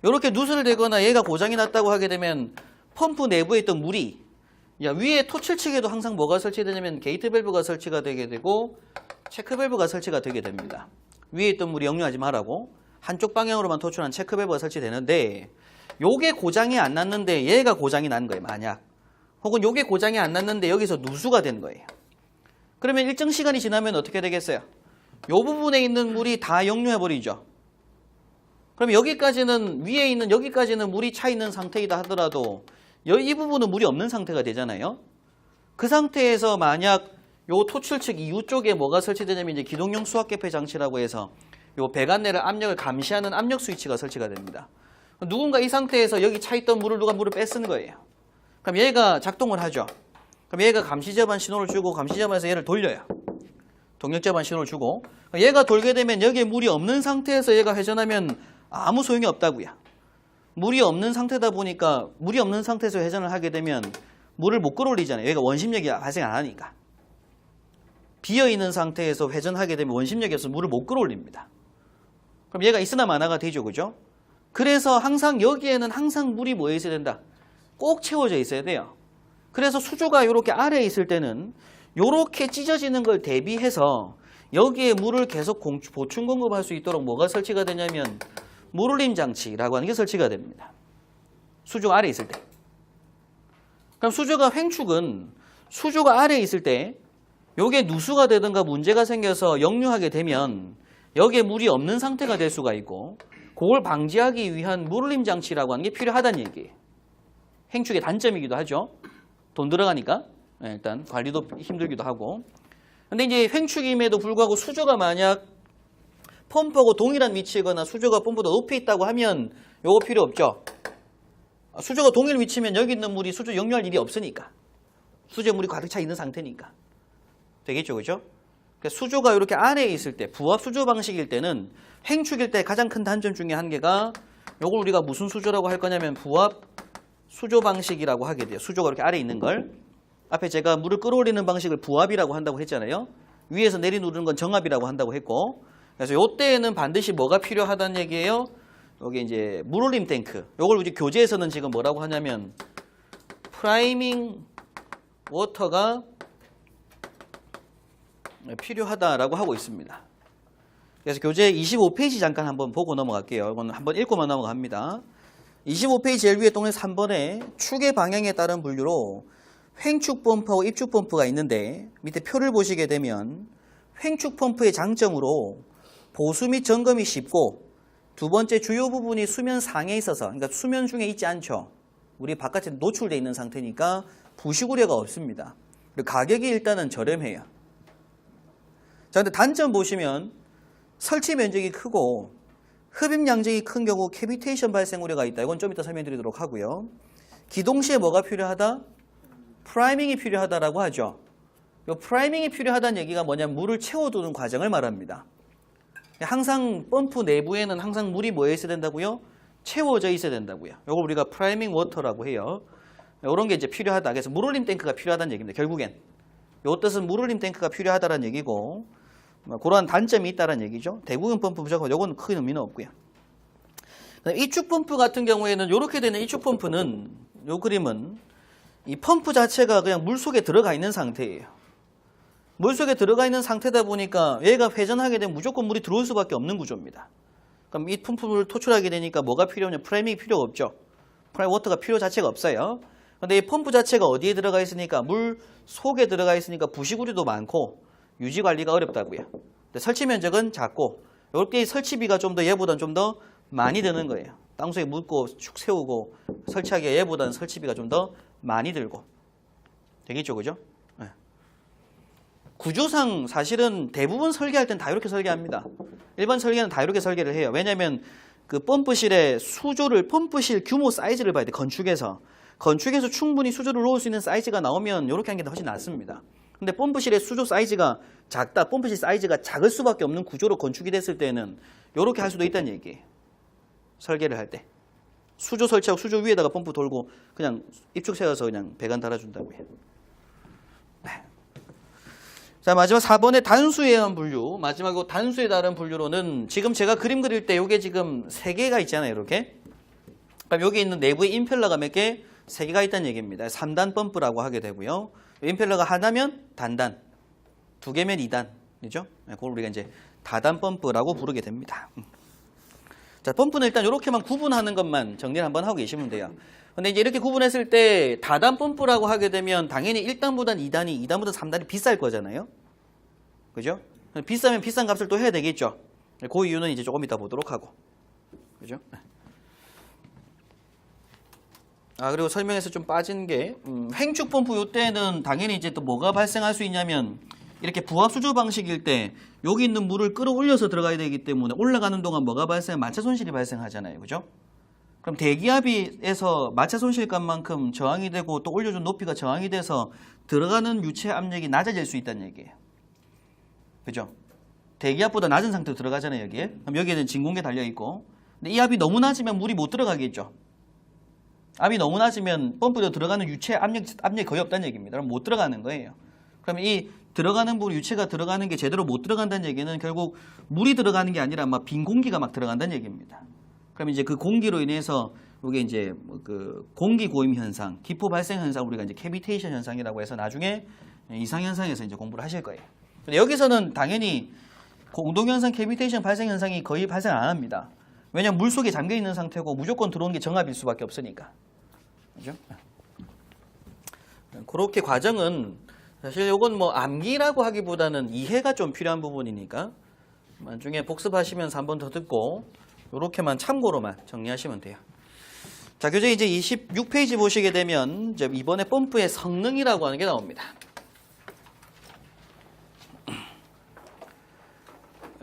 이렇게 누수를 대거나 얘가 고장이 났다고 하게 되면 펌프 내부에 있던 물이 위에 토칠 측에도 항상 뭐가 설치되냐면 게이트 밸브가 설치가 되게 되고 체크 밸브가 설치가 되게 됩니다. 위에 있던 물이 역류하지 말라고 한쪽 방향으로만 토출한 체크 밸브가 설치되는데 요게 고장이 안 났는데 얘가 고장이 난 거예요. 만약. 혹은 요게 고장이 안 났는데 여기서 누수가 된 거예요. 그러면 일정 시간이 지나면 어떻게 되겠어요? 요 부분에 있는 물이 다 역류해버리죠. 그럼 여기까지는 위에 있는 여기까지는 물이 차 있는 상태이다 하더라도 이 부분은 물이 없는 상태가 되잖아요. 그 상태에서 만약 요 토출측 이후 쪽에 뭐가 설치되냐면 이제 기동용 수압개폐 장치라고 해서 요 배관내를 압력을 감시하는 압력 스위치가 설치가 됩니다. 누군가 이 상태에서 여기 차 있던 물을 누가 물을 뺏은 거예요. 그럼 얘가 작동을 하죠. 그럼 얘가 감시저반 신호를 주고 감시저반에서 얘를 돌려요. 동력저반 신호를 주고 얘가 돌게 되면 여기에 물이 없는 상태에서 얘가 회전하면 아무 소용이 없다고요. 물이 없는 상태다 보니까 물이 없는 상태에서 회전을 하게 되면 물을 못 끌어올리잖아요. 얘가 원심력이 발생 안 하니까. 비어있는 상태에서 회전하게 되면 원심력이 없어서 물을 못 끌어올립니다. 그럼 얘가 있으나 마나가 되죠. 그죠? 그래서 항상 여기에는 항상 물이 뭐에 있어야 된다? 꼭 채워져 있어야 돼요. 그래서 수조가 이렇게 아래에 있을 때는 이렇게 찢어지는 걸 대비해서 여기에 물을 계속 보충 공급할 수 있도록 뭐가 설치가 되냐면 물올림 장치라고 하는 게 설치가 됩니다. 수조가 아래에 있을 때. 그럼 수조가 횡축은 수조가 아래에 있을 때 요게 누수가 되든가 문제가 생겨서 역류하게 되면 여기에 물이 없는 상태가 될 수가 있고 그걸 방지하기 위한 물올림 장치라고 하는 게 필요하다는 얘기예요. 횡축의 단점이기도 하죠. 돈 들어가니까 일단 관리도 힘들기도 하고. 근데 이제 횡축임에도 불구하고 수조가 만약 펌프하고 동일한 위치이거나 수조가 펌프보다 높이 있다고 하면 요거 필요 없죠. 수조가 동일 위치면 여기 있는 물이 수조 역류할 일이 없으니까. 수조에 물이 가득 차 있는 상태니까. 되겠죠, 그죠? 그러니까 수조가 이렇게 안에 있을 때, 부합 수조 방식일 때는 횡축일 때 가장 큰 단점 중에 한 개가 요걸 우리가 무슨 수조라고 할 거냐면 부합 수조 방식이라고 하게 돼요. 수조가 이렇게 아래에 있는 걸. 앞에 제가 물을 끌어올리는 방식을 부합이라고 한다고 했잖아요. 위에서 내리누르는 건 정압이라고 한다고 했고. 그래서 요때에는 반드시 뭐가 필요하다는 얘기예요? 여기 이제 물올림 탱크. 요걸 우리 교재에서는 지금 뭐라고 하냐면 프라이밍 워터가 필요하다라고 하고 있습니다. 그래서 교재 25페이지 잠깐 한번 보고 넘어갈게요. 이건 한번 읽고만 넘어갑니다. 25페이지 제일 위에 동네 3번에 축의 방향에 따른 분류로 횡축 펌프하고 입축 펌프가 있는데 밑에 표를 보시게 되면 횡축 펌프의 장점으로 보수 및 점검이 쉽고 두 번째 주요 부분이 수면 상에 있어서 그러니까 수면 중에 있지 않죠. 우리 바깥에 노출되어 있는 상태니까 부식 우려가 없습니다. 그리고 가격이 일단은 저렴해요. 자, 근데 단점 보시면 설치 면적이 크고 흡입 양적이 큰 경우 캐비테이션 발생 우려가 있다. 이건 좀 이따 설명드리도록 하고요. 기동 시에 뭐가 필요하다? 프라이밍이 필요하다라고 하죠. 이 프라이밍이 필요하다는 얘기가 뭐냐면 물을 채워두는 과정을 말합니다. 항상 펌프 내부에는 항상 물이 뭐에 있어야 된다고요? 채워져 있어야 된다고요. 이걸 우리가 프라이밍 워터라고 해요. 이런 게 이제 필요하다. 그래서 물올림 탱크가 필요하다는 얘기입니다. 결국엔. 이 뜻은 물올림 탱크가 필요하다는 얘기고 그러한 단점이 있다는 얘기죠. 대구용 펌프 무조건 이건 큰 의미는 없고요. 이축 펌프 같은 경우에는 이렇게 되는 이축 펌프는 이 그림은 이 펌프 자체가 그냥 물속에 들어가 있는 상태예요. 물속에 들어가 있는 상태다 보니까 얘가 회전하게 되면 무조건 물이 들어올 수밖에 없는 구조입니다. 그럼 이 펌프를 토출하게 되니까 뭐가 필요하냐? 프라이밍이 필요가 없죠. 프라임 워터가 필요 자체가 없어요. 근데 이 펌프 자체가 어디에 들어가 있으니까 물 속에 들어가 있으니까 부식우려도 많고 유지 관리가 어렵다고요. 근데 설치 면적은 작고 이렇게 설치비가 좀 더 얘보다는 좀 더 많이 드는 거예요. 땅속에 묻고 축 세우고 설치하기에 얘보다는 설치비가 좀 더 많이 들고 되겠죠, 그죠? 네. 구조상 사실은 대부분 설계할 땐 다 이렇게 설계합니다. 일반 설계는 다 이렇게 설계를 해요. 왜냐하면 그 펌프실의 수조를 펌프실 규모 사이즈를 봐야 돼. 건축에서 충분히 수조를 놓을 수 있는 사이즈가 나오면 이렇게 하는 게 훨씬 낫습니다. 근데 펌프실의 수조 사이즈가 작다, 펌프실 사이즈가 작을 수밖에 없는 구조로 건축이 됐을 때는 이렇게 할 수도 있다는 얘기예요. 설계를 할 때. 수조 설치하고 수조 위에다가 펌프 돌고 그냥 입축 세워서 그냥 배관 달아준다고요. 네. 자, 마지막 4번의 단수에 의한 분류. 마지막으로 단수에 따른 분류로는 지금 제가 그림 그릴 때 이게 지금 3개가 있잖아요. 이렇게. 그럼 여기 있는 내부에 임펠러가 몇 개? 3개가 있다는 얘기입니다. 3단 펌프라고 하게 되고요. 임펠러가 하나면 단단, 2개면 2단이죠. 그걸 우리가 이제 다단 펌프라고 부르게 됩니다. 자, 펌프는 일단 이렇게만 구분하는 것만 정리를 한번 하고 계시면 돼요. 근데 이제 이렇게 구분했을 때 다단 펌프라고 하게 되면 당연히 1단보단 2단이, 2단보다 3단이 비쌀 거잖아요. 그죠? 비싸면 비싼 값을 또 해야 되겠죠. 그 이유는 이제 조금 이따 보도록 하고. 그죠? 그리고 설명에서 좀 빠진 게, 횡축 펌프 이때는 당연히 이제 또 뭐가 발생할 수 있냐면, 이렇게 부합 수조 방식일 때, 여기 있는 물을 끌어올려서 들어가야 되기 때문에 올라가는 동안 뭐가 마차 손실이 발생하잖아요. 그죠? 그럼 대기압에서 마차 손실값만큼 저항이 되고 또 올려준 높이가 저항이 돼서 들어가는 유체 압력이 낮아질 수 있다는 얘기예요. 그죠? 대기압보다 낮은 상태로 들어가잖아요, 여기에. 그럼 여기에는 진공계 달려있고. 근데 이 압이 너무 낮으면 물이 못 들어가겠죠. 압이 너무 낮으면 펌프로 들어가는 유체 압력이 거의 없다는 얘기입니다. 그럼 못 들어가는 거예요. 그러면 이 들어가는 물, 유체가 들어가는 게 제대로 못 들어간다는 얘기는 결국 물이 들어가는 게 아니라 막 빈 공기가 막 들어간다는 얘기입니다. 그럼 이제 그 공기로 인해서 이게 이제 그 공기 고임 현상, 기포 발생 현상 우리가 이제 캐비테이션 현상이라고 해서 나중에 이상 현상에서 이제 공부를 하실 거예요. 근데 여기서는 당연히 공동현상 캐비테이션 발생 현상이 거의 발생 안 합니다. 왜냐면 물 속에 잠겨 있는 상태고 무조건 들어오는 게 정압일 수밖에 없으니까. 그죠? 그렇게 과정은 사실 이건 뭐 암기라고 하기보다는 이해가 좀 필요한 부분이니까 나중에 복습하시면서 한 번 더 듣고 이렇게만 참고로만 정리하시면 돼요. 자, 교재 이제 26페이지 보시게 되면 이제 이번에 펌프의 성능이라고 하는 게 나옵니다.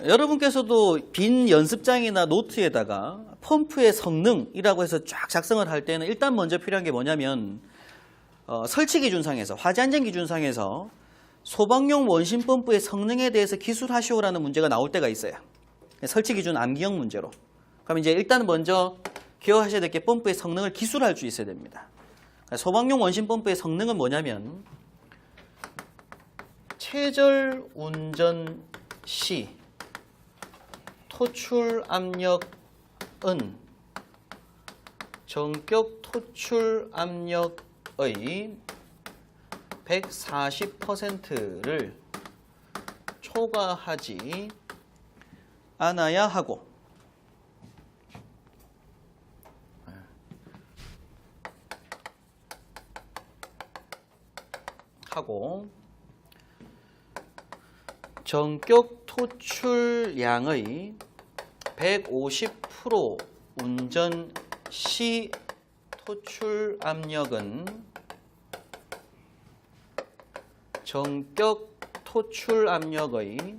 여러분께서도 빈 연습장이나 노트에다가 펌프의 성능이라고 해서 쫙 작성을 할 때는 일단 먼저 필요한 게 뭐냐면 설치 기준상에서 화재 안전 기준상에서 소방용 원심 펌프의 성능에 대해서 기술하시오라는 문제가 나올 때가 있어요. 설치 기준 암기형 문제로. 그럼 이제 일단 먼저 기억하셔야 될 게 펌프의 성능을 기술할 수 있어야 됩니다. 소방용 원심 펌프의 성능은 뭐냐면 최절 운전 시 토출 압력은 전격 토출 압력의 140%를 초과하지 않아야 하고 전격 토출량의 150% 운전 시 토출 압력은 전격 토출 압력의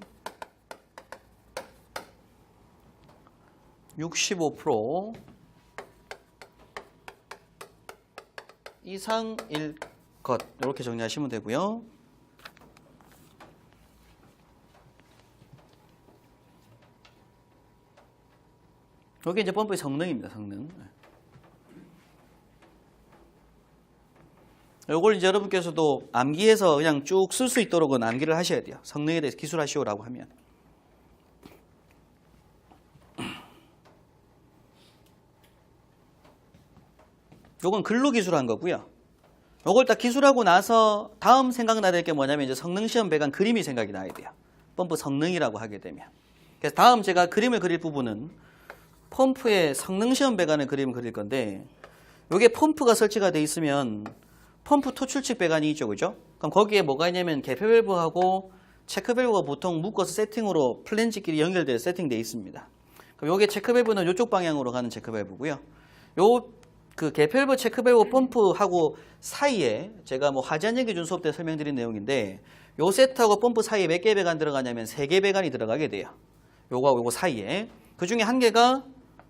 65% 이상일 것. 이렇게 정리하시면 되고요. 여기 이제 펌프의 성능입니다. 성능. 이걸 이제 여러분께서도 암기해서 그냥 쭉 쓸 수 있도록은 암기를 하셔야 돼요. 성능에 대해서 기술하시오라고 하면. 요건 글로 기술한 거고요. 요걸 딱 기술하고 나서 다음 생각나야 될 게 뭐냐면 이제 성능시험 배관 그림이 생각이 나야 돼요. 펌프 성능이라고 하게 되면. 그래서 다음 제가 그림을 그릴 부분은 펌프의 성능시험 배관의 그림을 그릴 건데 요게 펌프가 설치가 돼 있으면 펌프 토출측 배관이 있죠. 그죠? 그럼 거기에 뭐가 있냐면 개폐 밸브하고 체크 밸브가 보통 묶어서 세팅으로 플랜지끼리 연결되어 세팅되어 있습니다. 그럼 요게 체크 밸브는 이쪽 방향으로 가는 체크 밸브고요. 요 그 개폐 밸브, 체크 밸브, 펌프하고 사이에 제가 뭐 화재 안전 기준 수업 때 설명드린 내용인데 요 세트하고 펌프 사이에 몇 개의 배관 들어가냐면 3개 배관이 들어가게 돼요. 요거하고 요거 사이에. 그 중에 한 개가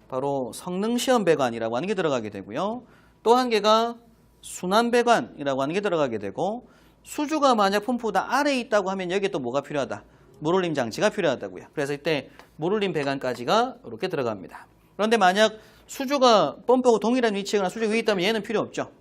바로 성능시험 배관이라고 하는 게 들어가게 되고요. 또 한 개가 순환배관이라고 하는 게 들어가게 되고 수주가 만약 펌프보다 아래에 있다고 하면 여기에 또 뭐가 필요하다? 물올림 장치가 필요하다고요. 그래서 이때 물올림 배관까지가 이렇게 들어갑니다. 그런데 만약 수주가 펌프하고 동일한 위치거나 수주 위에 있다면 얘는 필요 없죠.